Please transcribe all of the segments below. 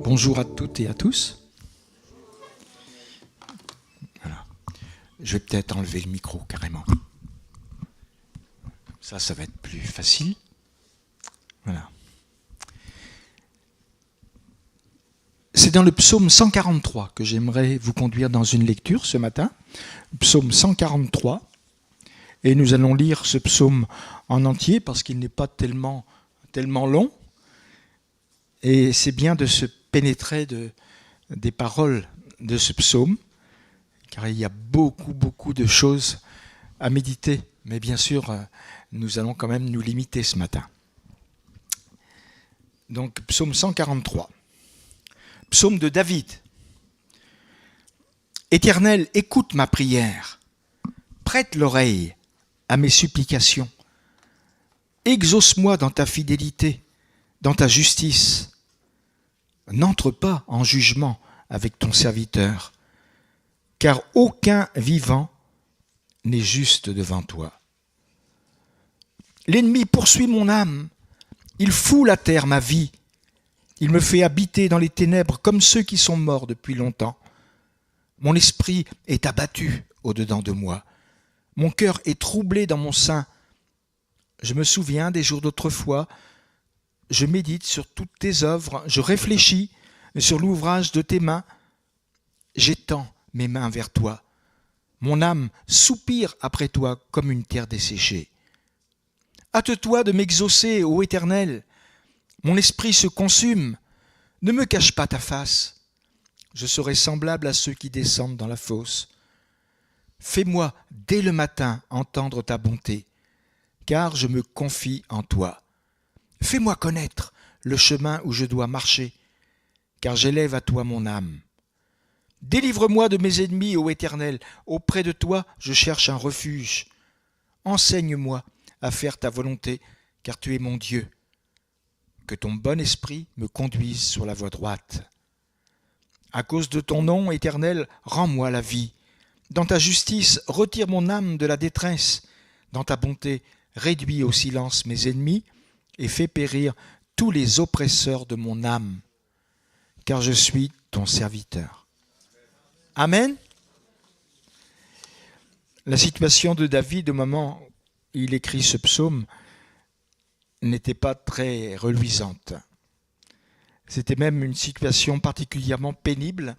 Bonjour à toutes et à tous. Voilà. Je vais peut-être enlever le micro carrément. Ça va être plus facile. Voilà. C'est dans le psaume 143 que j'aimerais vous conduire dans une lecture ce matin. Psaume 143. Et nous allons lire ce psaume en entier parce qu'il n'est pas tellement long. Et c'est bien de se pénétrer des paroles de ce psaume, car il y a beaucoup de choses à méditer. Mais bien sûr, nous allons quand même nous limiter ce matin. Donc, psaume 143. Psaume de David. Éternel, écoute ma prière. Prête l'oreille à mes supplications. Exauce-moi dans ta fidélité, dans ta justice. N'entre pas en jugement avec ton serviteur, car aucun vivant n'est juste devant toi. L'ennemi poursuit mon âme, il foule à terre ma vie, il me fait habiter dans les ténèbres comme ceux qui sont morts depuis longtemps. Mon esprit est abattu au-dedans de moi, mon cœur est troublé dans mon sein. Je me souviens des jours d'autrefois, je médite sur toutes tes œuvres, je réfléchis sur l'ouvrage de tes mains. J'étends mes mains vers toi. Mon âme soupire après toi comme une terre desséchée. Hâte-toi de m'exaucer, ô Éternel. Mon esprit se consume. Ne me cache pas ta face. Je serai semblable à ceux qui descendent dans la fosse. Fais-moi dès le matin entendre ta bonté, car je me confie en toi. Fais-moi connaître le chemin où je dois marcher, car j'élève à toi mon âme. Délivre-moi de mes ennemis, ô Éternel, auprès de toi je cherche un refuge. Enseigne-moi à faire ta volonté, car tu es mon Dieu. Que ton bon esprit me conduise sur la voie droite. À cause de ton nom, Éternel, rends-moi la vie. Dans ta justice, retire mon âme de la détresse. Dans ta bonté, réduis au silence mes ennemis, et fais périr tous les oppresseurs de mon âme, car je suis ton serviteur. Amen. La situation de David au moment où il écrit ce psaume n'était pas très reluisante. C'était même une situation particulièrement pénible,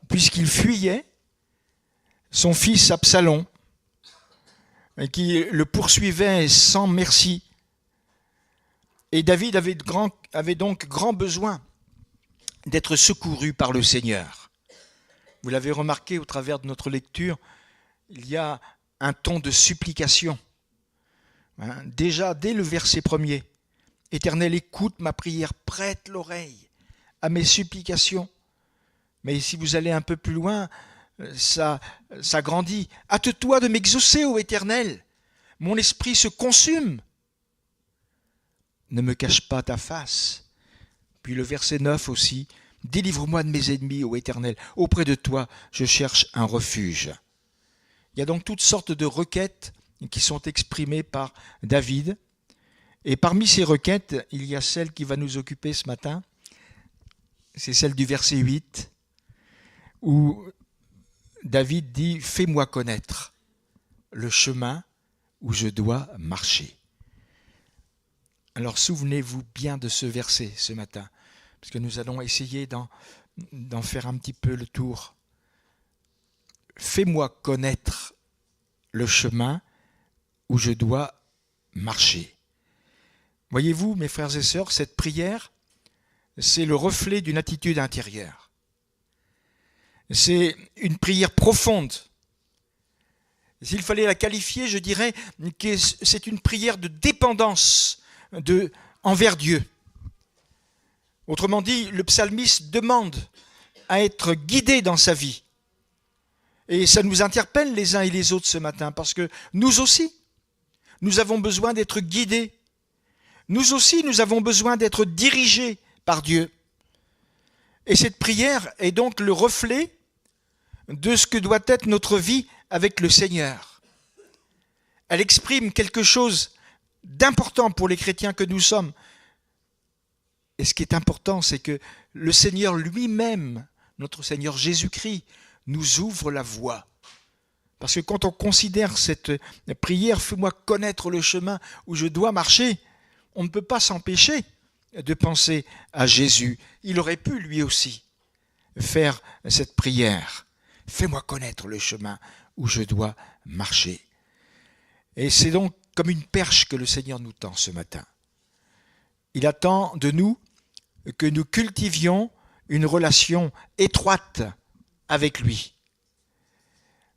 puisqu'il fuyait son fils Absalom, qui le poursuivait sans merci. Et David avait donc grand besoin d'être secouru par le Seigneur. Vous l'avez remarqué au travers de notre lecture, il y a un ton de supplication. Déjà, dès le verset 1er, « Éternel, écoute ma prière, prête l'oreille à mes supplications. » Mais si vous allez un peu plus loin, ça grandit. « Hâte-toi de m'exaucer, ô Éternel, mon esprit se consume. » Ne me cache pas ta face. Puis le verset 9 aussi, « Délivre-moi de mes ennemis, ô Éternel, auprès de toi, je cherche un refuge. » Il y a donc toutes sortes de requêtes qui sont exprimées par David. Et parmi ces requêtes, il y a celle qui va nous occuper ce matin. C'est celle du verset 8, où David dit « Fais-moi connaître le chemin où je dois marcher. » Alors souvenez-vous bien de ce verset ce matin, parce que nous allons essayer d'en faire un petit peu le tour. Fais-moi connaître le chemin où je dois marcher. Voyez-vous, mes frères et sœurs, cette prière, c'est le reflet d'une attitude intérieure. C'est une prière profonde. S'il fallait la qualifier, je dirais que c'est une prière de dépendance envers Dieu. Autrement dit, le psalmiste demande à être guidé dans sa vie. Et ça nous interpelle les uns et les autres ce matin, parce que nous aussi, nous avons besoin d'être guidés. Nous aussi, nous avons besoin d'être dirigés par Dieu. Et cette prière est donc le reflet de ce que doit être notre vie avec le Seigneur. Elle exprime quelque chose d'important pour les chrétiens que nous sommes. Et ce qui est important, c'est que le Seigneur lui-même, notre Seigneur Jésus-Christ, nous ouvre la voie. Parce que quand on considère cette prière, fais-moi connaître le chemin où je dois marcher, on ne peut pas s'empêcher de penser à Jésus. Il aurait pu lui aussi faire cette prière. Fais-moi connaître le chemin où je dois marcher. Et c'est donc comme une perche que le Seigneur nous tend ce matin. Il attend de nous que nous cultivions une relation étroite avec lui.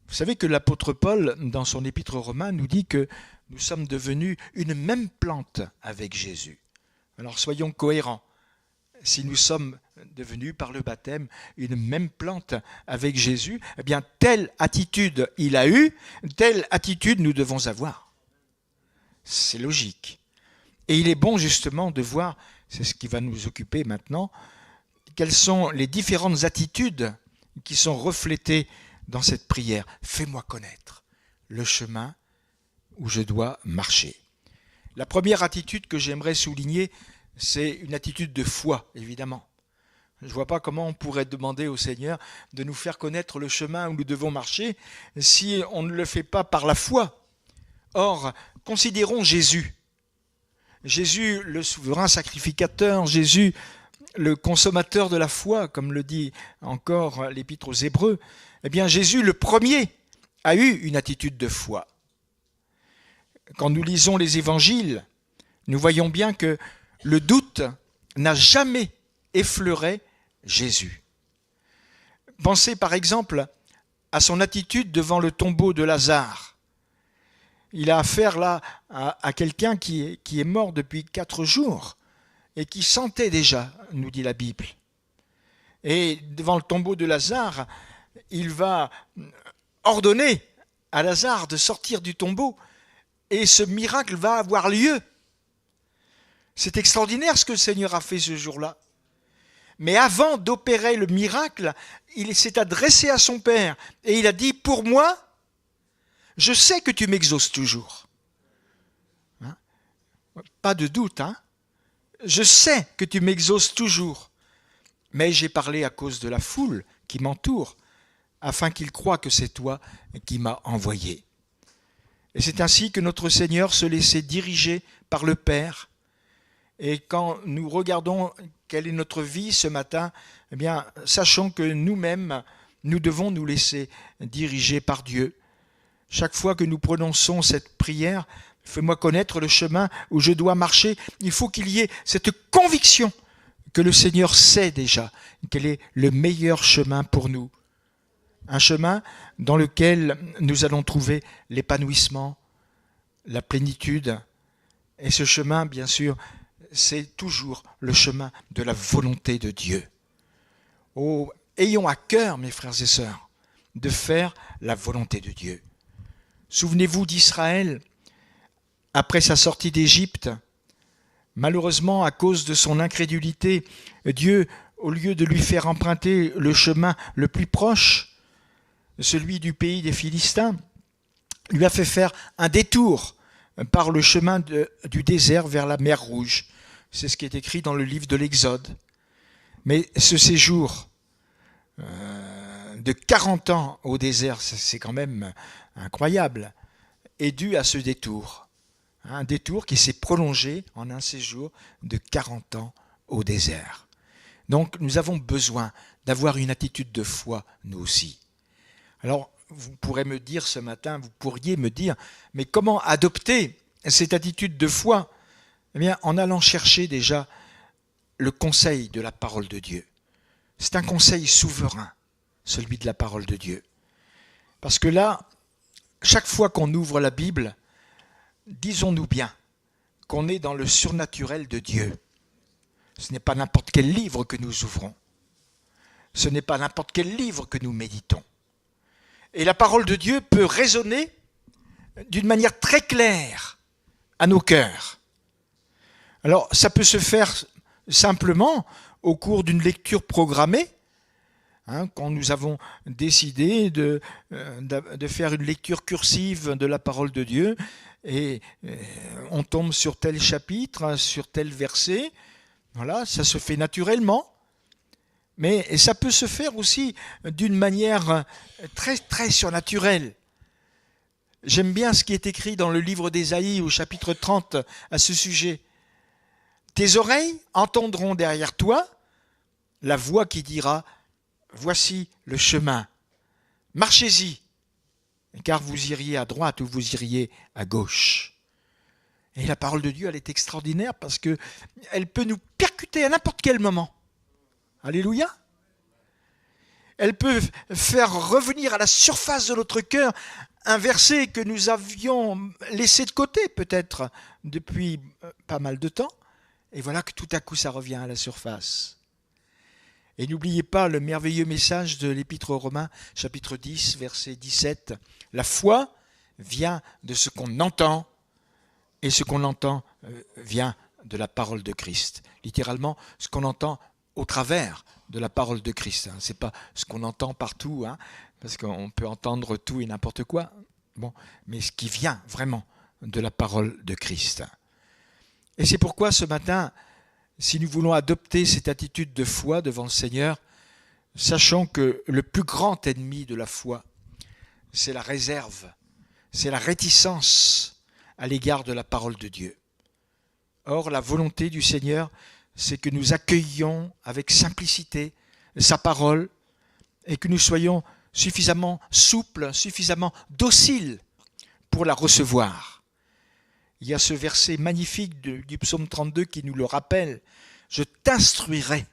Vous savez que l'apôtre Paul, dans son épître aux Romains, nous dit que nous sommes devenus une même plante avec Jésus. Alors soyons cohérents. Si nous sommes devenus par le baptême une même plante avec Jésus, eh bien telle attitude il a eue, telle attitude nous devons avoir. C'est logique. Et il est bon justement de voir, c'est ce qui va nous occuper maintenant, quelles sont les différentes attitudes qui sont reflétées dans cette prière. Fais-moi connaître le chemin où je dois marcher. La première attitude que j'aimerais souligner, c'est une attitude de foi, évidemment. Je ne vois pas comment on pourrait demander au Seigneur de nous faire connaître le chemin où nous devons marcher si on ne le fait pas par la foi. Or, considérons Jésus. Jésus, le souverain sacrificateur, Jésus, le consommateur de la foi, comme le dit encore l'Épître aux Hébreux, eh bien Jésus, le premier, a eu une attitude de foi. Quand nous lisons les évangiles, nous voyons bien que le doute n'a jamais effleuré Jésus. Pensez par exemple à son attitude devant le tombeau de Lazare. Il a affaire là à quelqu'un qui est mort depuis 4 jours et qui sentait déjà, nous dit la Bible. Et devant le tombeau de Lazare, il va ordonner à Lazare de sortir du tombeau et ce miracle va avoir lieu. C'est extraordinaire ce que le Seigneur a fait ce jour-là. Mais avant d'opérer le miracle, il s'est adressé à son Père et il a dit « Pour moi, je sais que tu m'exauces toujours. » Pas de doute, hein? Je sais que tu m'exauces toujours. Mais j'ai parlé à cause de la foule qui m'entoure, afin qu'ils croient que c'est toi qui m'as envoyé. Et c'est ainsi que notre Seigneur se laissait diriger par le Père. Et quand nous regardons quelle est notre vie ce matin, eh bien, sachons que nous-mêmes, nous devons nous laisser diriger par Dieu. Chaque fois que nous prononçons cette prière, fais-moi connaître le chemin où je dois marcher, il faut qu'il y ait cette conviction que le Seigneur sait déjà quel est le meilleur chemin pour nous. Un chemin dans lequel nous allons trouver l'épanouissement, la plénitude. Et ce chemin, bien sûr, c'est toujours le chemin de la volonté de Dieu. Oh, ayons à cœur, mes frères et sœurs, de faire la volonté de Dieu. Souvenez-vous d'Israël, après sa sortie d'Égypte. Malheureusement, à cause de son incrédulité, Dieu, au lieu de lui faire emprunter le chemin le plus proche, celui du pays des Philistins, lui a fait faire un détour par le chemin du désert vers la mer Rouge. C'est ce qui est écrit dans le livre de l'Exode. Mais ce séjour de 40 ans au désert, c'est quand même incroyable, est dû à ce détour. Un détour qui s'est prolongé en un séjour de 40 ans au désert. Donc nous avons besoin d'avoir une attitude de foi, nous aussi. Alors vous pourriez me dire, mais comment adopter cette attitude de foi? Eh bien, en allant chercher déjà le conseil de la parole de Dieu. C'est un conseil souverain, celui de la parole de Dieu. Parce que là, chaque fois qu'on ouvre la Bible, disons-nous bien qu'on est dans le surnaturel de Dieu. Ce n'est pas n'importe quel livre que nous ouvrons. Ce n'est pas n'importe quel livre que nous méditons. Et la parole de Dieu peut résonner d'une manière très claire à nos cœurs. Alors, ça peut se faire simplement au cours d'une lecture programmée, quand nous avons décidé de faire une lecture cursive de la parole de Dieu, et on tombe sur tel chapitre, sur tel verset. Voilà, ça se fait naturellement. Mais ça peut se faire aussi d'une manière très, très surnaturelle. J'aime bien ce qui est écrit dans le livre d'Ésaïe au chapitre 30 à ce sujet. Tes oreilles entendront derrière toi la voix qui dira « Voici le chemin, marchez-y, car vous iriez à droite ou vous iriez à gauche. » Et la parole de Dieu, elle est extraordinaire parce qu'elle peut nous percuter à n'importe quel moment. Alléluia. Elle peut faire revenir à la surface de notre cœur un verset que nous avions laissé de côté peut-être depuis pas mal de temps. Et voilà que tout à coup ça revient à la surface. Et n'oubliez pas le merveilleux message de l'Épître aux Romains, chapitre 10, verset 17. La foi vient de ce qu'on entend, et ce qu'on entend vient de la parole de Christ. Littéralement, ce qu'on entend au travers de la parole de Christ. Ce n'est pas ce qu'on entend partout, parce qu'on peut entendre tout et n'importe quoi. Bon, mais ce qui vient vraiment de la parole de Christ. Et c'est pourquoi ce matin, si nous voulons adopter cette attitude de foi devant le Seigneur, sachant que le plus grand ennemi de la foi, c'est la réserve, c'est la réticence à l'égard de la parole de Dieu. Or, la volonté du Seigneur, c'est que nous accueillions avec simplicité sa parole et que nous soyons suffisamment souples, suffisamment dociles pour la recevoir. Il y a ce verset magnifique du psaume 32 qui nous le rappelle. « Je t'instruirai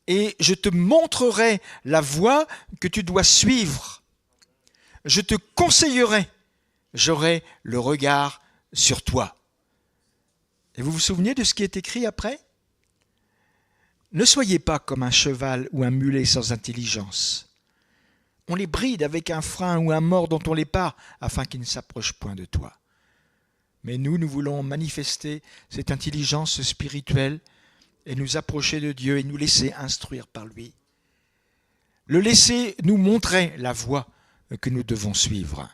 et je te montrerai la voie que tu dois suivre. Je te conseillerai, j'aurai le regard sur toi. » Et vous vous souvenez de ce qui est écrit après ? Ne soyez pas comme un cheval ou un mulet sans intelligence. On les bride avec un frein ou un mors dont on les part afin qu'ils ne s'approchent point de toi. Mais nous voulons manifester cette intelligence spirituelle et nous approcher de Dieu et nous laisser instruire par lui. Le laisser nous montrer la voie que nous devons suivre.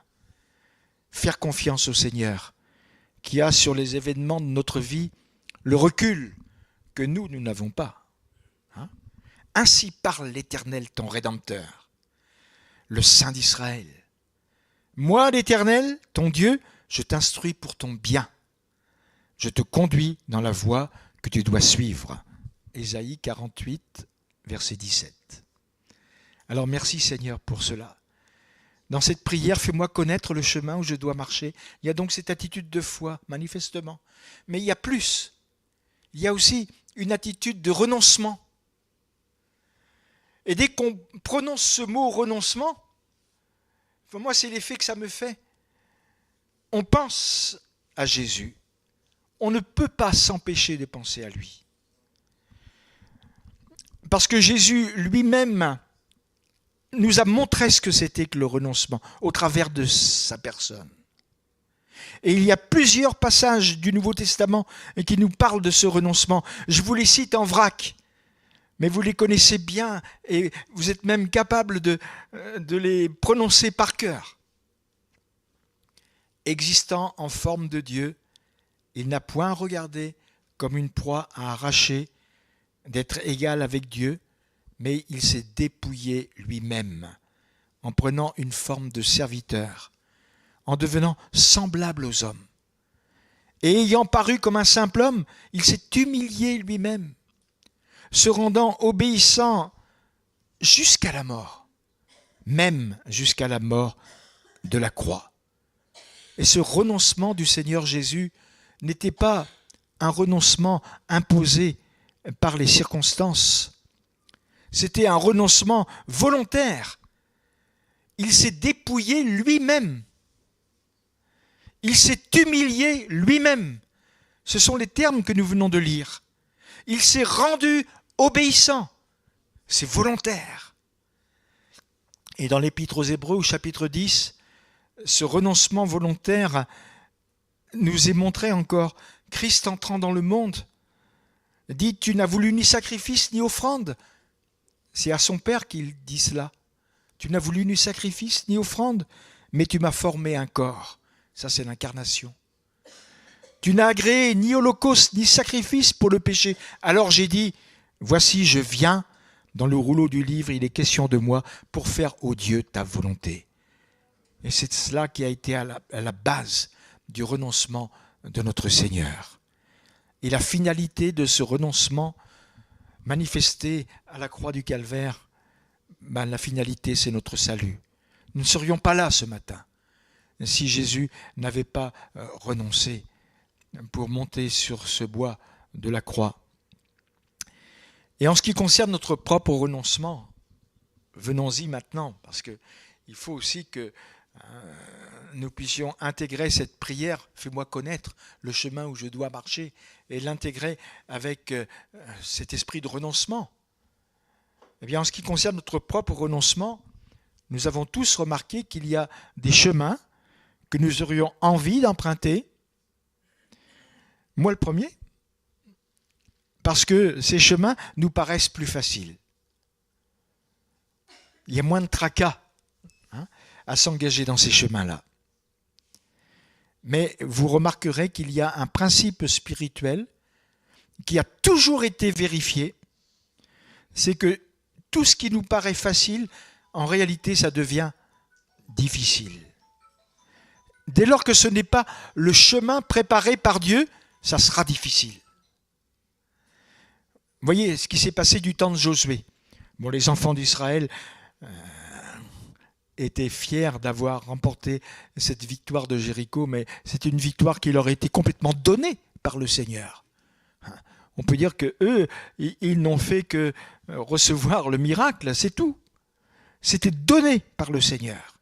Faire confiance au Seigneur, qui a sur les événements de notre vie le recul que nous n'avons pas. Ainsi parle l'Éternel, ton Rédempteur, le Saint d'Israël. Moi, l'Éternel, ton Dieu, je t'instruis pour ton bien. Je te conduis dans la voie que tu dois suivre. Ésaïe 48, verset 17. Alors merci Seigneur pour cela. Dans cette prière, fais-moi connaître le chemin où je dois marcher. Il y a donc cette attitude de foi, manifestement. Mais il y a plus. Il y a aussi une attitude de renoncement. Et dès qu'on prononce ce mot renoncement, moi c'est l'effet que ça me fait. On pense à Jésus. On ne peut pas s'empêcher de penser à lui. Parce que Jésus lui-même nous a montré ce que c'était que le renoncement au travers de sa personne. Et il y a plusieurs passages du Nouveau Testament qui nous parlent de ce renoncement. Je vous les cite en vrac, mais vous les connaissez bien et vous êtes même capable de les prononcer par cœur. Existant en forme de Dieu, il n'a point regardé comme une proie à arracher d'être égal avec Dieu, mais il s'est dépouillé lui-même en prenant une forme de serviteur, en devenant semblable aux hommes. Et ayant paru comme un simple homme, il s'est humilié lui-même, se rendant obéissant jusqu'à la mort, même jusqu'à la mort de la croix. Et ce renoncement du Seigneur Jésus n'était pas un renoncement imposé par les circonstances. C'était un renoncement volontaire. Il s'est dépouillé lui-même. Il s'est humilié lui-même. Ce sont les termes que nous venons de lire. Il s'est rendu obéissant. C'est volontaire. Et dans l'Épître aux Hébreux, au chapitre 10, ce renoncement volontaire nous est montré encore. Christ entrant dans le monde dit « Tu n'as voulu ni sacrifice ni offrande ». C'est à son Père qu'il dit cela. « Tu n'as voulu ni sacrifice ni offrande, mais tu m'as formé un corps ». Ça, c'est l'incarnation. « Tu n'as agréé ni holocauste ni sacrifice pour le péché. Alors j'ai dit, voici, je viens, Dans le rouleau du livre, il est question de moi pour faire, ô Dieu, ta volonté. Et c'est cela qui a été à la base du renoncement de notre Seigneur. Et la finalité de ce renoncement manifesté à la croix du Calvaire, la finalité, c'est notre salut. Nous ne serions pas là ce matin si Jésus n'avait pas renoncé pour monter sur ce bois de la croix. Et en ce qui concerne notre propre renoncement, venons-y maintenant, parce qu'il faut aussi que nous puissions intégrer cette prière, fais-moi connaître le chemin où je dois marcher, et l'intégrer avec cet esprit de renoncement. Eh bien, en ce qui concerne notre propre renoncement, nous avons tous remarqué qu'il y a des chemins que nous aurions envie d'emprunter. Moi le premier, parce que ces chemins nous paraissent plus faciles. Il y a moins de tracas à s'engager dans ces chemins-là. Mais vous remarquerez qu'il y a un principe spirituel qui a toujours été vérifié, c'est que tout ce qui nous paraît facile, en réalité, ça devient difficile. Dès lors que ce n'est pas le chemin préparé par Dieu, ça sera difficile. Vous voyez ce qui s'est passé du temps de Josué. Bon, les enfants d'Israël étaient fiers d'avoir remporté cette victoire de Jéricho, mais c'est une victoire qui leur a été complètement donnée par le Seigneur. On peut dire qu'eux, ils n'ont fait que recevoir le miracle, c'est tout. C'était donné par le Seigneur.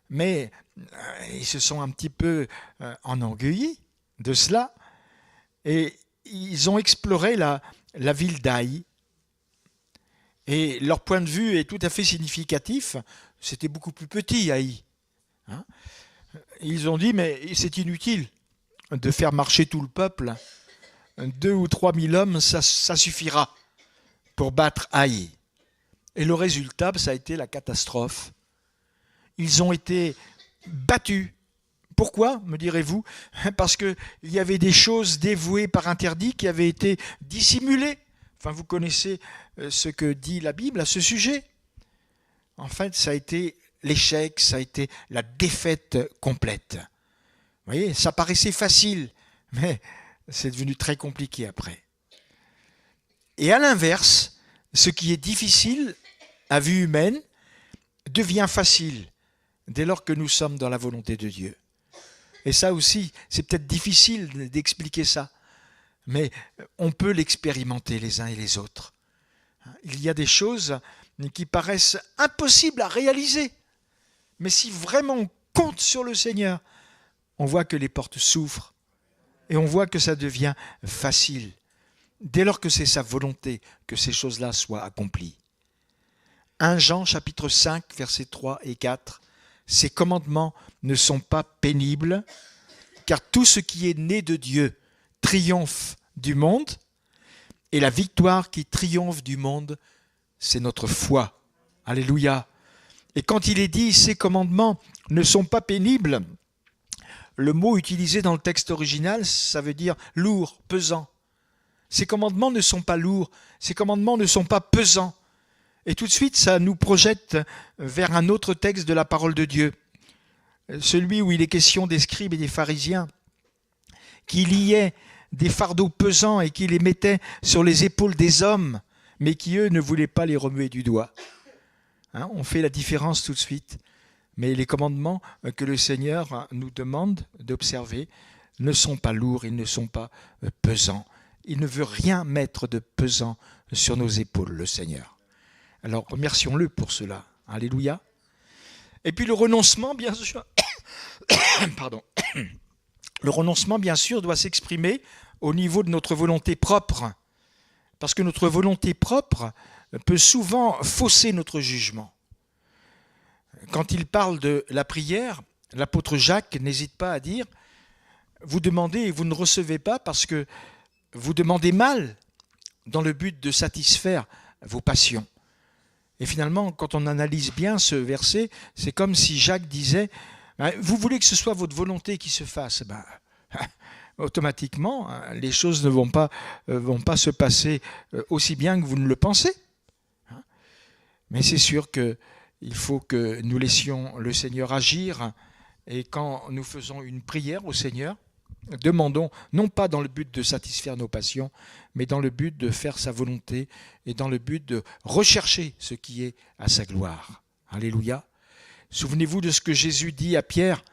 Mais ils se sont un petit peu enorgueillis de cela et ils ont exploré la ville d'Aï. Et leur point de vue est tout à fait significatif. C'était beaucoup plus petit, Aï. Ils ont dit, mais c'est inutile de faire marcher tout le peuple. 2 ou 3 000 hommes, ça suffira pour battre Aï. Et le résultat, ça a été la catastrophe. Ils ont été battus. Pourquoi, me direz-vous? Parce qu'il y avait des choses dévouées par interdit qui avaient été dissimulées. Enfin, vous connaissez ce que dit la Bible à ce sujet. En fait, ça a été l'échec, ça a été la défaite complète. Vous voyez, ça paraissait facile, mais c'est devenu très compliqué après. Et à l'inverse, ce qui est difficile à vue humaine devient facile dès lors que nous sommes dans la volonté de Dieu. Et ça aussi, c'est peut-être difficile d'expliquer ça, mais on peut l'expérimenter les uns et les autres. Il y a des choses qui paraissent impossibles à réaliser, mais si vraiment on compte sur le Seigneur, on voit que les portes s'ouvrent et on voit que ça devient facile, dès lors que c'est sa volonté que ces choses-là soient accomplies. 1 Jean chapitre 5, versets 3 et 4, « Ces commandements ne sont pas pénibles, car tout ce qui est né de Dieu triomphe du monde, et la victoire qui triomphe du monde, c'est notre foi. » Alléluia. Et quand il est dit « ces commandements ne sont pas pénibles », le mot utilisé dans le texte original, ça veut dire lourd, pesant. Ces commandements ne sont pas lourds, ces commandements ne sont pas pesants. Et tout de suite, ça nous projette vers un autre texte de la parole de Dieu, celui où il est question des scribes et des pharisiens, qui liaient des fardeaux pesants et qui les mettaient sur les épaules des hommes, mais qui, eux, ne voulaient pas les remuer du doigt. On fait la différence tout de suite. Mais les commandements que le Seigneur nous demande d'observer ne sont pas lourds, ils ne sont pas pesants. Il ne veut rien mettre de pesant sur nos épaules, le Seigneur. Alors remercions-le pour cela. Alléluia. Et puis le renoncement, bien sûr, pardon. Le renoncement, bien sûr, doit s'exprimer au niveau de notre volonté propre. Parce que notre volonté propre peut souvent fausser notre jugement. Quand il parle de la prière, l'apôtre Jacques n'hésite pas à dire « Vous demandez et vous ne recevez pas parce que vous demandez mal dans le but de satisfaire vos passions. » Et finalement, quand on analyse bien ce verset, c'est comme si Jacques disait « Vous voulez que ce soit votre volonté qui se fasse ?» Automatiquement, les choses ne vont pas se passer aussi bien que vous ne le pensez. Mais c'est sûr qu'il faut que nous laissions le Seigneur agir. Et quand nous faisons une prière au Seigneur, demandons, non pas dans le but de satisfaire nos passions, mais dans le but de faire sa volonté et dans le but de rechercher ce qui est à sa gloire. Alléluia. Souvenez-vous de ce que Jésus dit à Pierre.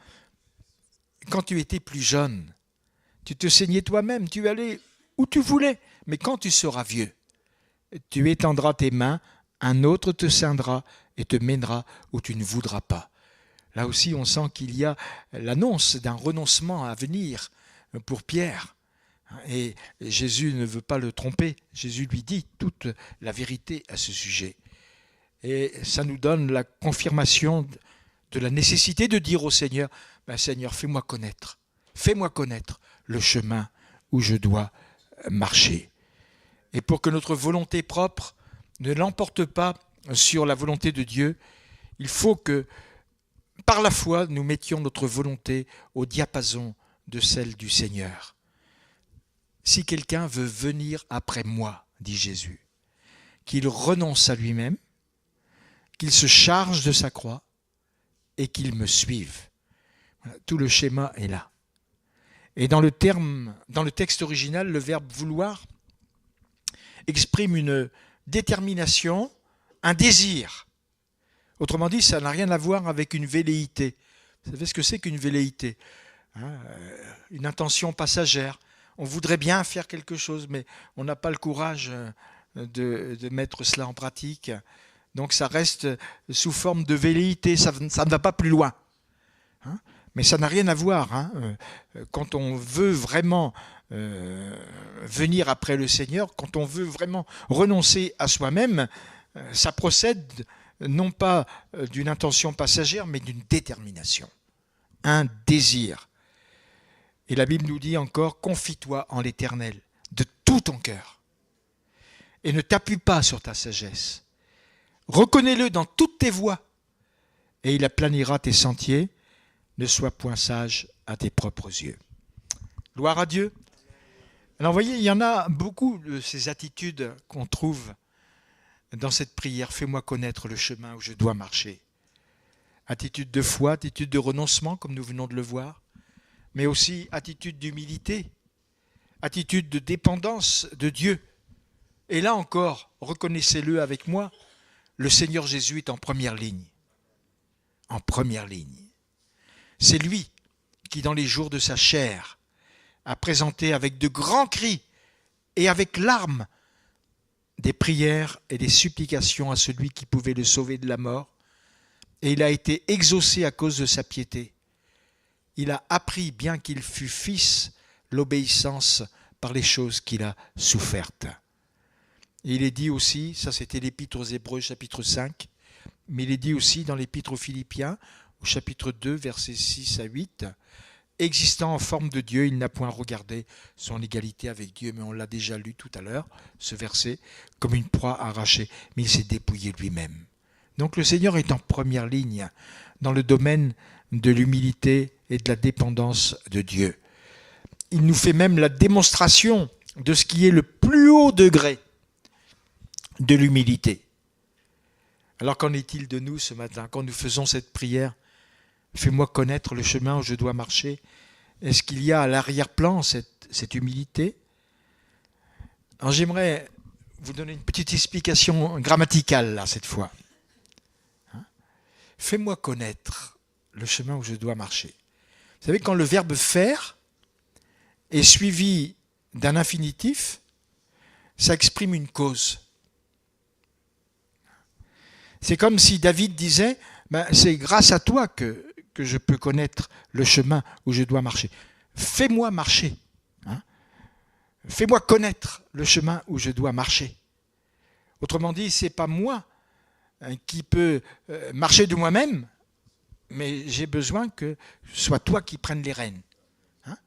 Quand tu étais plus jeune, tu te saignais toi-même, tu allais où tu voulais. Mais quand tu seras vieux, tu étendras tes mains, un autre te ceindra et te mènera où tu ne voudras pas. Là aussi, on sent qu'il y a l'annonce d'un renoncement à venir pour Pierre. Et Jésus ne veut pas le tromper. Jésus lui dit toute la vérité à ce sujet. Et ça nous donne la confirmation de la nécessité de dire au Seigneur, Seigneur, fais-moi connaître le chemin où je dois marcher. Et pour que notre volonté propre ne l'emporte pas sur la volonté de Dieu, il faut que, par la foi, nous mettions notre volonté au diapason de celle du Seigneur. Si quelqu'un veut venir après moi, dit Jésus, qu'il renonce à lui-même, qu'il se charge de sa croix et qu'il me suive. Voilà, tout le schéma est là. Et dans le texte original, le verbe vouloir exprime une détermination, un désir. Autrement dit, ça n'a rien à voir avec une velléité. Vous savez ce que c'est qu'une velléité ? Une intention passagère. On voudrait bien faire quelque chose, mais on n'a pas le courage de mettre cela en pratique. Donc ça reste sous forme de velléité, ça ne va pas plus loin. Mais ça n'a rien à voir. Quand on veut vraiment venir après le Seigneur, quand on veut vraiment renoncer à soi-même, ça procède non pas d'une intention passagère, mais d'une détermination, un désir. Et la Bible nous dit encore, confie-toi en l'Éternel de tout ton cœur et ne t'appuie pas sur ta sagesse. Reconnais-le dans toutes tes voies et il aplanira tes sentiers. Ne sois point sage à tes propres yeux. Gloire à Dieu. Alors vous voyez, il y en a beaucoup de ces attitudes qu'on trouve dans cette prière. Fais-moi connaître le chemin où je dois marcher. Attitude de foi, attitude de renoncement, comme nous venons de le voir, mais aussi attitude d'humilité, attitude de dépendance de Dieu. Et là encore, reconnaissez-le avec moi, le Seigneur Jésus est en première ligne. En première ligne. C'est lui qui, dans les jours de sa chair, a présenté avec de grands cris et avec larmes des prières et des supplications à celui qui pouvait le sauver de la mort. Et il a été exaucé à cause de sa piété. Il a appris, bien qu'il fût fils, l'obéissance par les choses qu'il a souffertes. Et il est dit aussi, ça c'était l'épître aux Hébreux chapitre 5, mais il est dit aussi dans l'épître aux Philippiens, au chapitre 2, versets 6 à 8, existant en forme de Dieu, il n'a point regardé son égalité avec Dieu, mais on l'a déjà lu tout à l'heure, ce verset, comme une proie arrachée, mais il s'est dépouillé lui-même. Donc le Seigneur est en première ligne dans le domaine de l'humilité et de la dépendance de Dieu. Il nous fait même la démonstration de ce qui est le plus haut degré de l'humilité. Alors qu'en est-il de nous ce matin, quand nous faisons cette prière ? Fais-moi connaître le chemin où je dois marcher. Est-ce qu'il y a à l'arrière-plan cette humilité ? Alors j'aimerais vous donner une petite explication grammaticale là cette fois. Fais-moi connaître le chemin où je dois marcher. Vous savez, quand le verbe faire est suivi d'un infinitif, ça exprime une cause. C'est comme si David disait, c'est grâce à toi que je peux connaître le chemin où je dois marcher. Fais-moi marcher. Fais-moi connaître le chemin où je dois marcher. Autrement dit, ce n'est pas moi qui peux marcher de moi-même, mais j'ai besoin que ce soit toi qui prennes les rênes.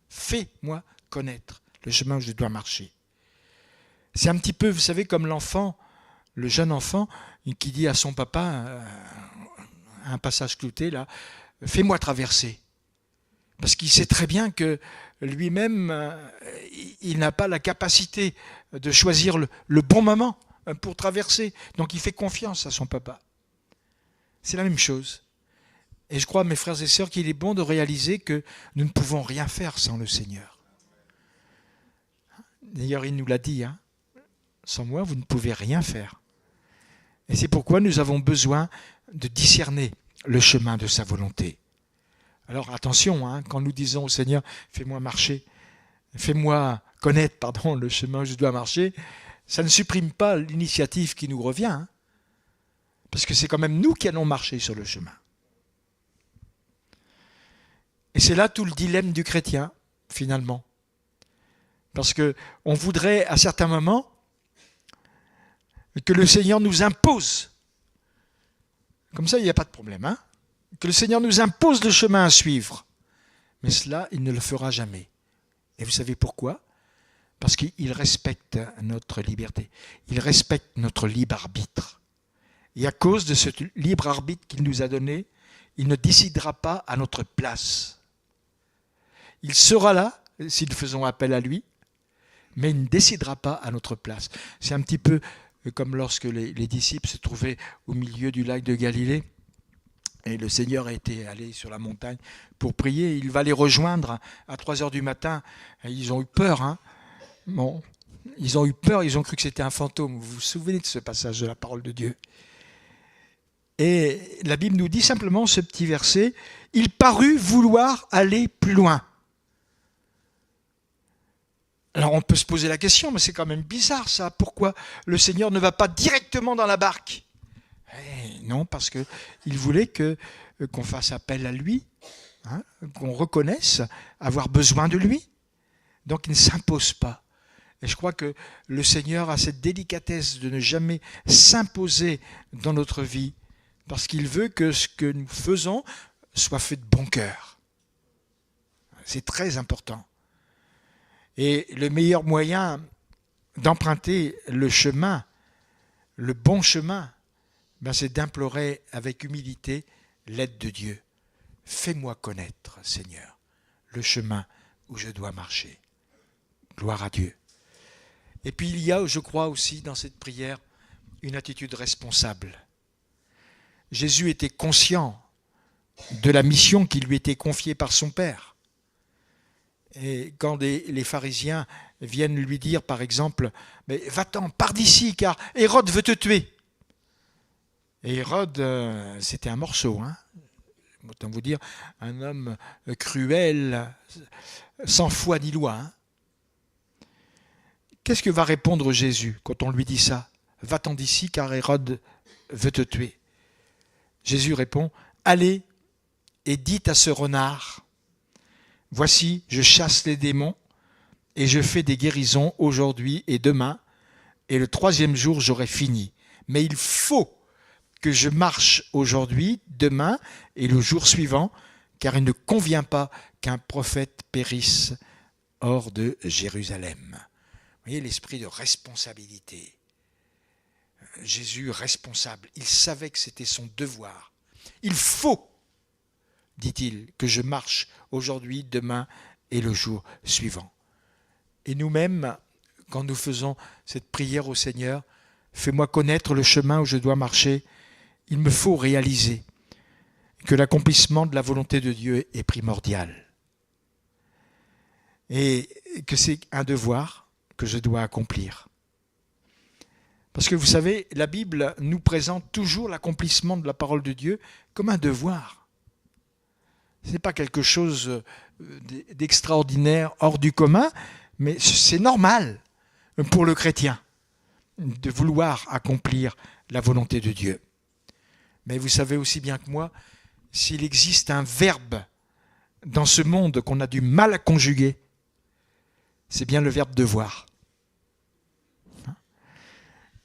Fais-moi connaître le chemin où je dois marcher. C'est un petit peu, vous savez, comme l'enfant, le jeune enfant, qui dit à son papa, un passage clouté là, fais-moi traverser. Parce qu'il sait très bien que lui-même, il n'a pas la capacité de choisir le bon moment pour traverser. Donc il fait confiance à son papa. C'est la même chose. Et je crois, mes frères et sœurs, qu'il est bon de réaliser que nous ne pouvons rien faire sans le Seigneur. D'ailleurs, il nous l'a dit, hein, sans moi, vous ne pouvez rien faire. Et c'est pourquoi nous avons besoin de discerner le chemin de sa volonté. Alors attention, hein, quand nous disons au Seigneur, fais-moi marcher, fais-moi connaître le chemin où je dois marcher, ça ne supprime pas l'initiative qui nous revient, hein, parce que c'est quand même nous qui allons marcher sur le chemin. Et c'est là tout le dilemme du chrétien, finalement. Parce qu'on voudrait, à certains moments, que le Seigneur nous impose. Comme ça, il n'y a pas de problème. Hein, que le Seigneur nous impose le chemin à suivre. Mais cela, il ne le fera jamais. Et vous savez pourquoi ? Parce qu'il respecte notre liberté. Il respecte notre libre arbitre. Et à cause de ce libre arbitre qu'il nous a donné, il ne décidera pas à notre place. Il sera là, si nous faisons appel à lui, mais il ne décidera pas à notre place. C'est un petit peu comme lorsque les disciples se trouvaient au milieu du lac de Galilée, et le Seigneur était allé sur la montagne pour prier. Il va les rejoindre à 3 heures du matin. Et ils ont eu peur. Hein. Bon, ils ont eu peur, ils ont cru que c'était un fantôme. Vous vous souvenez de ce passage de la parole de Dieu ? Et la Bible nous dit simplement ce petit verset, « Il parut vouloir aller plus loin ». Alors on peut se poser la question, mais c'est quand même bizarre ça. Pourquoi le Seigneur ne va pas directement dans la barque ? Non, parce qu'il voulait qu'on fasse appel à lui, hein, qu'on reconnaisse avoir besoin de lui. Donc il ne s'impose pas. Et je crois que le Seigneur a cette délicatesse de ne jamais s'imposer dans notre vie, parce qu'il veut que ce que nous faisons soit fait de bon cœur. C'est très important. Et le meilleur moyen d'emprunter le chemin, le bon chemin, c'est d'implorer avec humilité l'aide de Dieu. Fais-moi connaître, Seigneur, le chemin où je dois marcher. Gloire à Dieu. Et puis il y a, je crois aussi, dans cette prière, une attitude responsable. Jésus était conscient de la mission qui lui était confiée par son Père. Et quand les pharisiens viennent lui dire, par exemple, « Mais va-t'en, pars d'ici, car Hérode veut te tuer ». Et Hérode, c'était un morceau, hein. Autant vous dire, un homme cruel, sans foi ni loi. Hein. Qu'est-ce que va répondre Jésus quand on lui dit ça ? « Va-t'en d'ici, car Hérode veut te tuer ». Jésus répond, « Allez et dites à ce renard, voici, je chasse les démons et je fais des guérisons aujourd'hui et demain, et le 3e jour, j'aurai fini. Mais il faut que je marche aujourd'hui, demain et le jour suivant, car il ne convient pas qu'un prophète périsse hors de Jérusalem. » Vous voyez l'esprit de responsabilité. Jésus responsable, il savait que c'était son devoir. Il faut, dit-il, que je marche aujourd'hui, demain et le jour suivant. Et nous-mêmes, quand nous faisons cette prière au Seigneur, fais-moi connaître le chemin où je dois marcher, il me faut réaliser que l'accomplissement de la volonté de Dieu est primordial. Et que c'est un devoir que je dois accomplir. Parce que vous savez, la Bible nous présente toujours l'accomplissement de la parole de Dieu comme un devoir. Ce n'est pas quelque chose d'extraordinaire, hors du commun, mais c'est normal pour le chrétien de vouloir accomplir la volonté de Dieu. Mais vous savez aussi bien que moi, s'il existe un verbe dans ce monde qu'on a du mal à conjuguer, c'est bien le verbe devoir.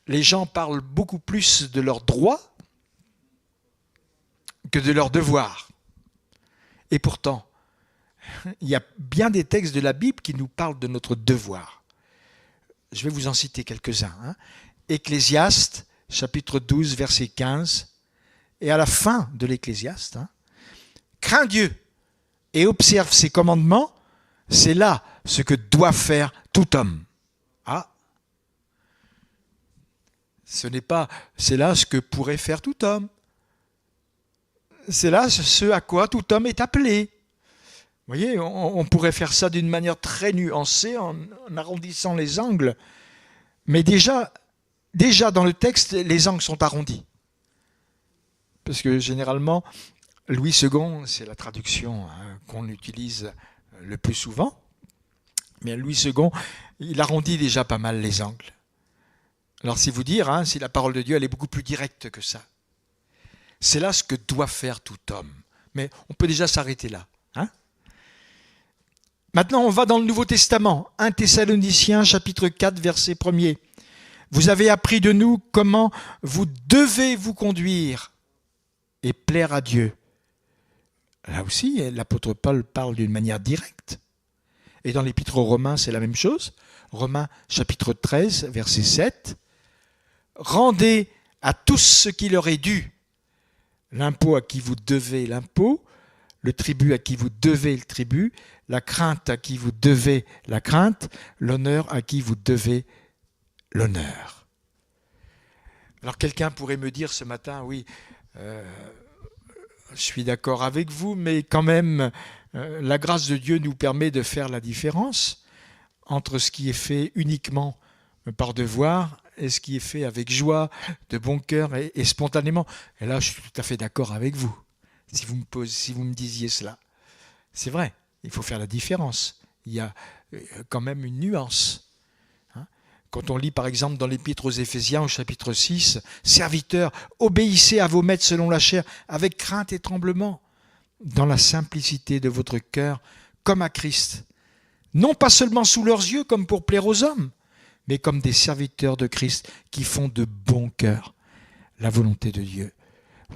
Les gens parlent beaucoup plus de leurs droits que de leurs devoirs. Et pourtant, il y a bien des textes de la Bible qui nous parlent de notre devoir. Je vais vous en citer quelques-uns. Hein. Ecclésiaste, chapitre 12, verset 15, et à la fin de l'Ecclésiaste, hein, « Crains Dieu et observe ses commandements, c'est là « ce que doit faire tout homme ». Ah, Ce n'est pas, c'est là ce que pourrait faire tout homme. C'est là ce à quoi tout homme est appelé. Vous voyez, on pourrait faire ça d'une manière très nuancée, en arrondissant les angles. Mais déjà dans le texte, les angles sont arrondis. Parce que généralement, Louis II, c'est la traduction qu'on utilise le plus souvent. Mais Louis II, il arrondit déjà pas mal les angles. Alors c'est vous dire, si la parole de Dieu, elle est beaucoup plus directe que ça. C'est là ce que doit faire tout homme. Mais on peut déjà s'arrêter là. Maintenant, on va dans le Nouveau Testament. 1 Thessaloniciens, chapitre 4, verset 1er. Vous avez appris de nous comment vous devez vous conduire et plaire à Dieu. Là aussi, l'apôtre Paul parle d'une manière directe. Et dans l'épître aux Romains, c'est la même chose. Romains chapitre 13, verset 7. Rendez à tous ce qui leur est dû. L'impôt à qui vous devez l'impôt, le tribut à qui vous devez le tribut, la crainte à qui vous devez la crainte, l'honneur à qui vous devez l'honneur. Alors quelqu'un pourrait me dire ce matin, oui, je suis d'accord avec vous, mais quand même, la grâce de Dieu nous permet de faire la différence entre ce qui est fait uniquement par devoir et ce qui est fait avec joie, de bon cœur et spontanément. Et là, je suis tout à fait d'accord avec vous, si vous me disiez cela. C'est vrai, il faut faire la différence. Il y a quand même une nuance. Quand on lit par exemple dans l'épître aux Éphésiens au chapitre 6, « Serviteurs, obéissez à vos maîtres selon la chair, avec crainte et tremblement, dans la simplicité de votre cœur, comme à Christ, non pas seulement sous leurs yeux comme pour plaire aux hommes, mais comme des serviteurs de Christ qui font de bon cœur la volonté de Dieu. »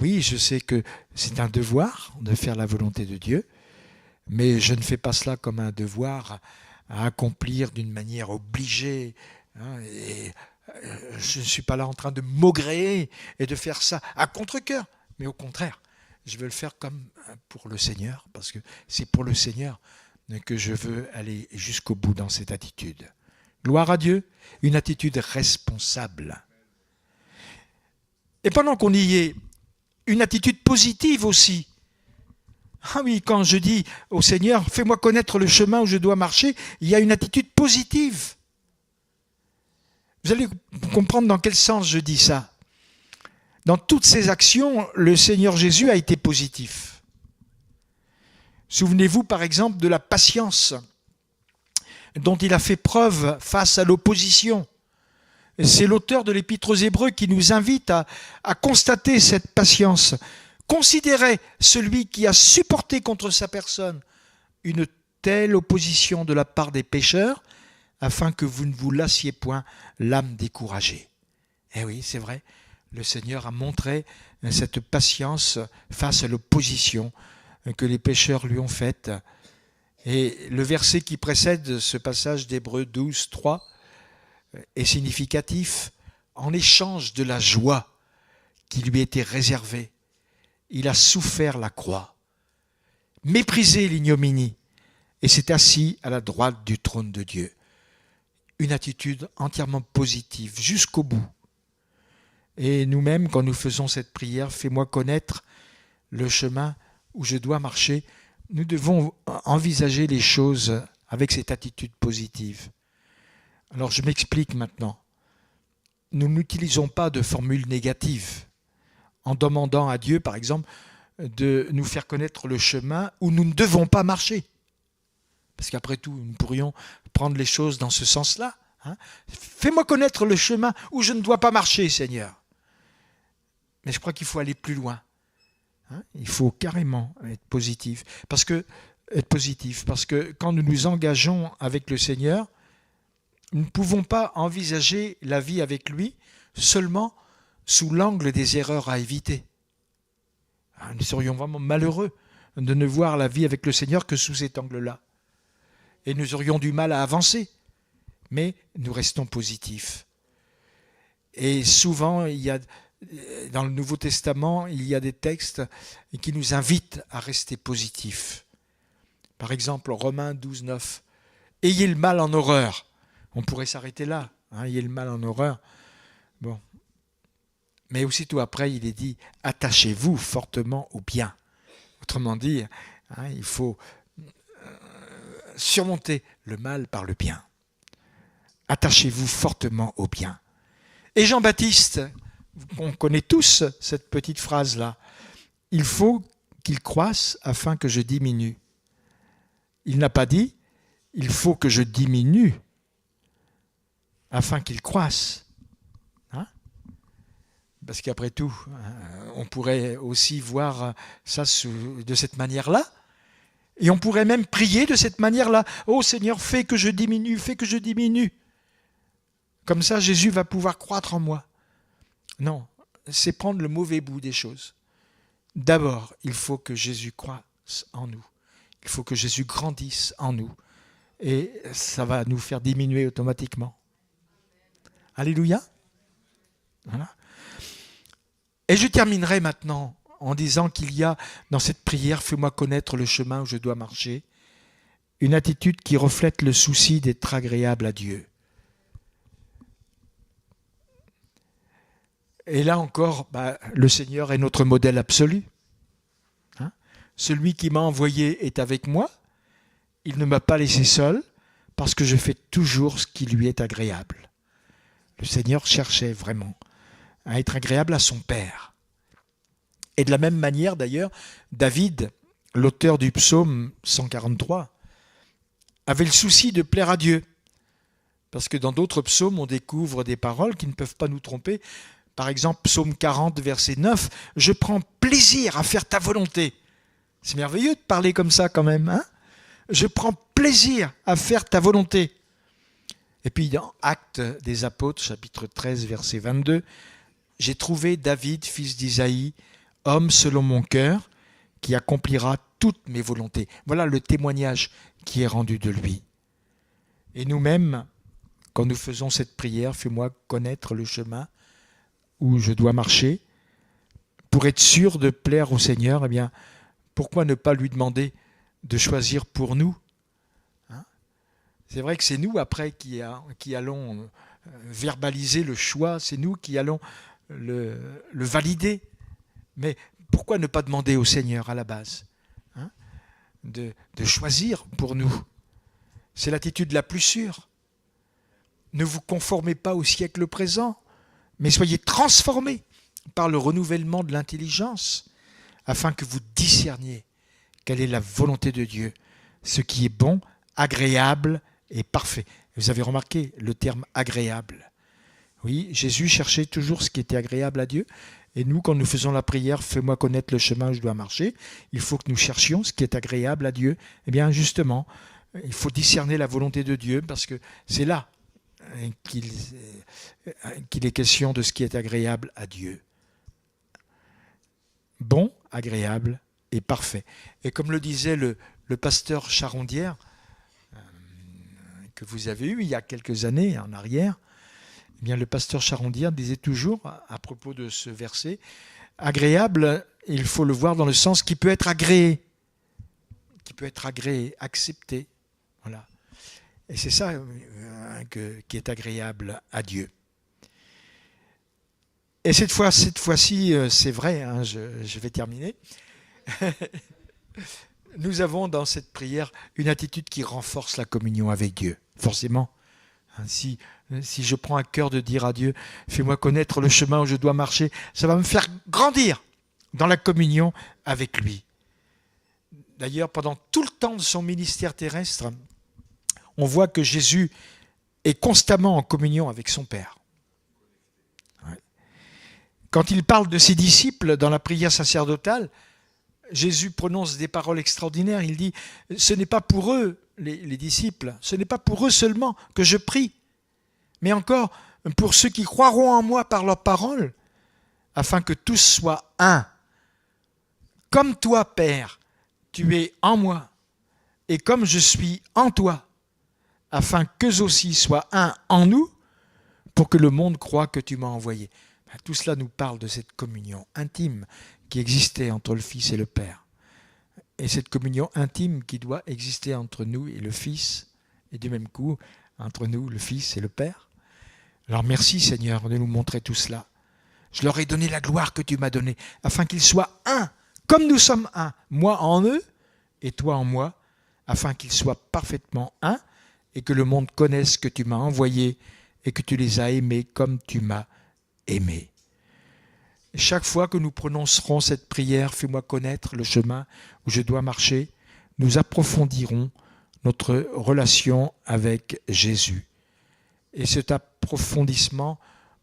Oui, je sais que c'est un devoir de faire la volonté de Dieu, mais je ne fais pas cela comme un devoir à accomplir d'une manière obligée. Et je ne suis pas là en train de maugréer et de faire ça à contre-cœur, mais au contraire, je veux le faire comme pour le Seigneur, parce que c'est pour le Seigneur que je veux aller jusqu'au bout dans cette attitude. Gloire à Dieu, une attitude responsable. Et pendant qu'on y est, une attitude positive aussi. Ah oui, quand je dis au Seigneur, fais-moi connaître le chemin où je dois marcher, il y a une attitude positive. Vous allez comprendre dans quel sens je dis ça. Dans toutes ces actions, le Seigneur Jésus a été positif. Souvenez-vous par exemple de la patience dont il a fait preuve face à l'opposition. C'est l'auteur de l'Épître aux Hébreux qui nous invite à constater cette patience. Considérez celui qui a supporté contre sa personne une telle opposition de la part des pécheurs, afin que vous ne vous lassiez point l'âme découragée. Eh oui, c'est vrai, le Seigneur a montré cette patience face à l'opposition que les pécheurs lui ont faite. Et le verset qui précède ce passage d'Hébreux 12, 3 est significatif. En échange de la joie qui lui était réservée, il a souffert la croix, méprisé l'ignominie, et s'est assis à la droite du trône de Dieu. Une attitude entièrement positive, jusqu'au bout. Et nous-mêmes, quand nous faisons cette prière, fais-moi connaître le chemin où je dois marcher, nous devons envisager les choses avec cette attitude positive. Alors je m'explique maintenant. Nous n'utilisons pas de formule négative en demandant à Dieu, par exemple, de nous faire connaître le chemin où nous ne devons pas marcher. Parce qu'après tout, nous pourrions prendre les choses dans ce sens-là. Fais-moi connaître le chemin où je ne dois pas marcher, Seigneur. Mais je crois qu'il faut aller plus loin. Il faut carrément être positif. Parce que quand nous nous engageons avec le Seigneur, nous ne pouvons pas envisager la vie avec lui seulement sous l'angle des erreurs à éviter. Nous serions vraiment malheureux de ne voir la vie avec le Seigneur que sous cet angle-là. Et nous aurions du mal à avancer. Mais nous restons positifs. Et souvent, dans le Nouveau Testament, il y a des textes qui nous invitent à rester positifs. Par exemple, Romains 12, 9. « Ayez le mal en horreur ». On pourrait s'arrêter là. Ayez le mal en horreur. Bon, Mais aussitôt après, il est dit « attachez-vous fortement au bien ». Autrement dit, il faut surmonter le mal par le bien. Attachez-vous fortement au bien. Et Jean-Baptiste, on connaît tous cette petite phrase-là. Il faut qu'il croisse afin que je diminue. Il n'a pas dit il faut que je diminue afin qu'il croisse. Parce qu'après tout, on pourrait aussi voir ça de cette manière-là. Et on pourrait même prier de cette manière-là. Oh Seigneur, fais que je diminue, fais que je diminue. Comme ça, Jésus va pouvoir croître en moi. Non, c'est prendre le mauvais bout des choses. D'abord, il faut que Jésus croisse en nous. Il faut que Jésus grandisse en nous. Et ça va nous faire diminuer automatiquement. Alléluia. Voilà. Et je terminerai maintenant en disant qu'il y a dans cette prière « Fais-moi connaître le chemin où je dois marcher » une attitude qui reflète le souci d'être agréable à Dieu. Et là encore, le Seigneur est notre modèle absolu. Celui qui m'a envoyé est avec moi. Il ne m'a pas laissé seul parce que je fais toujours ce qui lui est agréable. Le Seigneur cherchait vraiment à être agréable à son Père. Et de la même manière d'ailleurs, David, l'auteur du psaume 143, avait le souci de plaire à Dieu. Parce que dans d'autres psaumes, on découvre des paroles qui ne peuvent pas nous tromper. Par exemple, psaume 40, verset 9, « Je prends plaisir à faire ta volonté ». C'est merveilleux de parler comme ça quand même. Je prends plaisir à faire ta volonté. Et puis dans Actes des Apôtres, chapitre 13, verset 22, « J'ai trouvé David, fils d'Isaïe, homme selon mon cœur, qui accomplira toutes mes volontés. » Voilà le témoignage qui est rendu de lui. Et nous-mêmes, quand nous faisons cette prière, « Fais-moi connaître le chemin où je dois marcher », pour être sûr de plaire au Seigneur, eh bien, pourquoi ne pas lui demander de choisir pour nous ? C'est vrai que c'est nous, après, qui allons verbaliser le choix, c'est nous qui allons le valider. Mais pourquoi ne pas demander au Seigneur à la base de choisir pour nous ? C'est l'attitude la plus sûre. Ne vous conformez pas au siècle présent, mais soyez transformés par le renouvellement de l'intelligence, afin que vous discerniez quelle est la volonté de Dieu, ce qui est bon, agréable et parfait. Vous avez remarqué le terme agréable. Oui, Jésus cherchait toujours ce qui était agréable à Dieu. Et nous, quand nous faisons la prière, fais-moi connaître le chemin où je dois marcher, il faut que nous cherchions ce qui est agréable à Dieu. Eh bien, justement, il faut discerner la volonté de Dieu parce que c'est là qu'il est question de ce qui est agréable à Dieu. Bon, agréable et parfait. Et comme le disait le pasteur Charondière, que vous avez eu il y a quelques années en arrière, eh bien, le pasteur Charondière disait toujours, à propos de ce verset, agréable, il faut le voir dans le sens qui peut être agréé, accepté. Voilà. Et c'est ça qui est agréable à Dieu. Et cette fois-ci, c'est vrai, je vais terminer. Nous avons dans cette prière une attitude qui renforce la communion avec Dieu, forcément. Si je prends à cœur de dire à Dieu, fais-moi connaître le chemin où je dois marcher, ça va me faire grandir dans la communion avec lui. D'ailleurs, pendant tout le temps de son ministère terrestre, on voit que Jésus est constamment en communion avec son Père. Quand il parle de ses disciples dans la prière sacerdotale, Jésus prononce des paroles extraordinaires. Il dit, ce n'est pas pour eux, les disciples, ce n'est pas pour eux seulement que je prie, mais encore pour ceux qui croiront en moi par leurs paroles, afin que tous soient un. Comme toi, Père, tu es en moi, et comme je suis en toi, afin qu'eux aussi soient un en nous, pour que le monde croie que tu m'as envoyé. Tout cela nous parle de cette communion intime qui existait entre le Fils et le Père. Et cette communion intime qui doit exister entre nous et le Fils, et du même coup, entre nous, le Fils et le Père. Alors merci Seigneur de nous montrer tout cela. Je leur ai donné la gloire que tu m'as donnée, afin qu'ils soient un, comme nous sommes un, moi en eux et toi en moi, afin qu'ils soient parfaitement un, et que le monde connaisse que tu m'as envoyé et que tu les as aimés comme tu m'as aimé. Chaque fois que nous prononcerons cette prière, fais-moi connaître le chemin où je dois marcher, nous approfondirons notre relation avec Jésus. Et cet approfondissement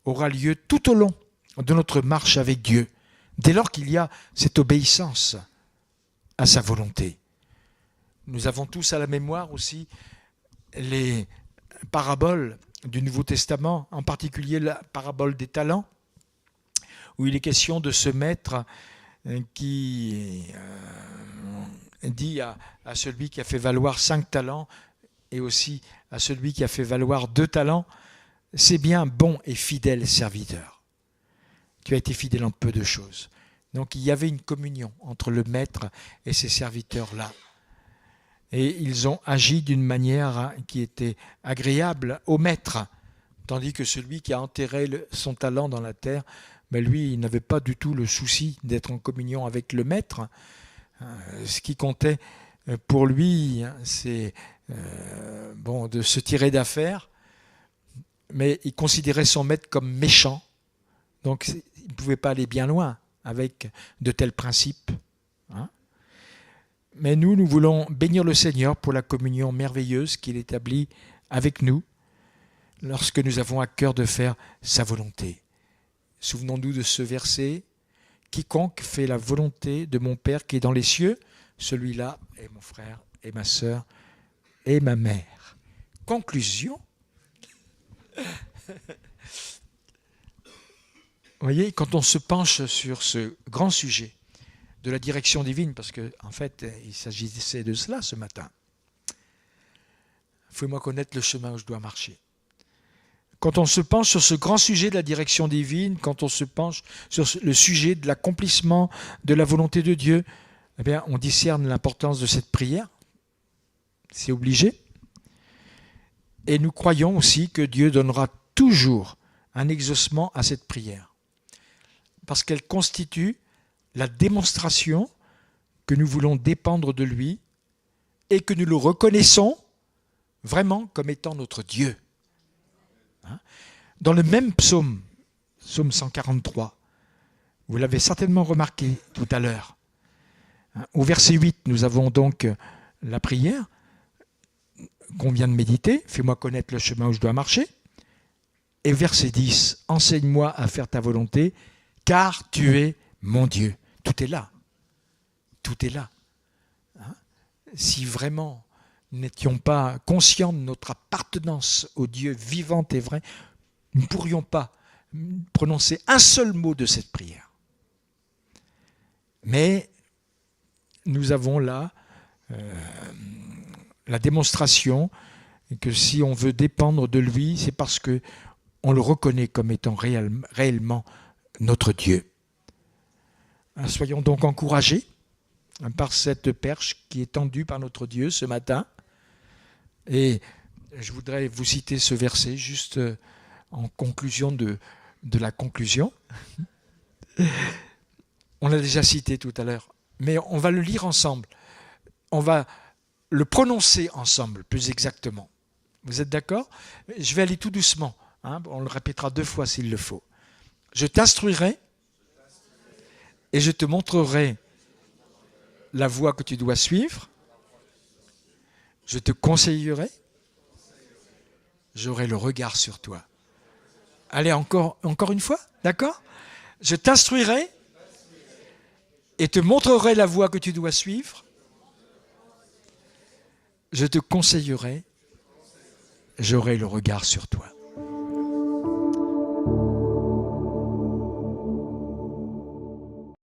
aura lieu tout au long de notre marche avec Dieu, dès lors qu'il y a cette obéissance à sa volonté. Nous avons tous à la mémoire aussi les paraboles du Nouveau Testament, en particulier la parabole des talents, où il est question de ce maître qui dit à celui qui a fait valoir 5 talents et aussi à celui qui a fait valoir 2 talents, c'est bien, bon et fidèle serviteur. Tu as été fidèle en peu de choses. Donc il y avait une communion entre le maître et ces serviteurs-là. Et ils ont agi d'une manière qui était agréable au maître, tandis que celui qui a enterré son talent dans la terre, mais lui, il n'avait pas du tout le souci d'être en communion avec le maître. Ce qui comptait pour lui, c'est de se tirer d'affaire, mais il considérait son maître comme méchant, donc il ne pouvait pas aller bien loin avec de tels principes. Mais nous voulons bénir le Seigneur pour la communion merveilleuse qu'il établit avec nous lorsque nous avons à cœur de faire sa volonté. Souvenons-nous de ce verset, « Quiconque fait la volonté de mon Père qui est dans les cieux, celui-là est mon frère et ma sœur et ma mère. » Conclusion. Vous voyez, quand on se penche sur ce grand sujet de la direction divine, parce qu'en fait, il s'agissait de cela ce matin. Fais-moi connaître le chemin où je dois marcher. Quand on se penche sur ce grand sujet de la direction divine, quand on se penche sur le sujet de l'accomplissement de la volonté de Dieu, eh bien, on discerne l'importance de cette prière. C'est obligé. Et nous croyons aussi que Dieu donnera toujours un exaucement à cette prière. Parce qu'elle constitue la démonstration que nous voulons dépendre de lui et que nous le reconnaissons vraiment comme étant notre Dieu. Dans le même psaume, psaume 143, vous l'avez certainement remarqué tout à l'heure, au verset 8, nous avons donc la prière qu'on vient de méditer, fais-moi connaître le chemin où je dois marcher, et verset 10, enseigne-moi à faire ta volonté, car tu es mon Dieu. Tout est là. Tout est là. Si vraiment nous n'étions pas conscients de notre appartenance au Dieu vivant et vrai, nous ne pourrions pas prononcer un seul mot de cette prière. Mais nous avons là la démonstration que si on veut dépendre de lui, c'est parce qu'on le reconnaît comme étant réellement notre Dieu. Soyons donc encouragés par cette perche qui est tendue par notre Dieu ce matin. Et je voudrais vous citer ce verset juste en conclusion de la conclusion. On l'a déjà cité tout à l'heure, mais on va le lire ensemble. On va le prononcer ensemble, plus exactement. Vous êtes d'accord ? Je vais aller tout doucement. On le répétera 2 fois s'il le faut. Je t'instruirai et je te montrerai la voie que tu dois suivre. Je te conseillerai. J'aurai le regard sur toi. Allez, encore une fois, d'accord ? Je t'instruirai et te montrerai la voie que tu dois suivre. Je te conseillerai. J'aurai le regard sur toi.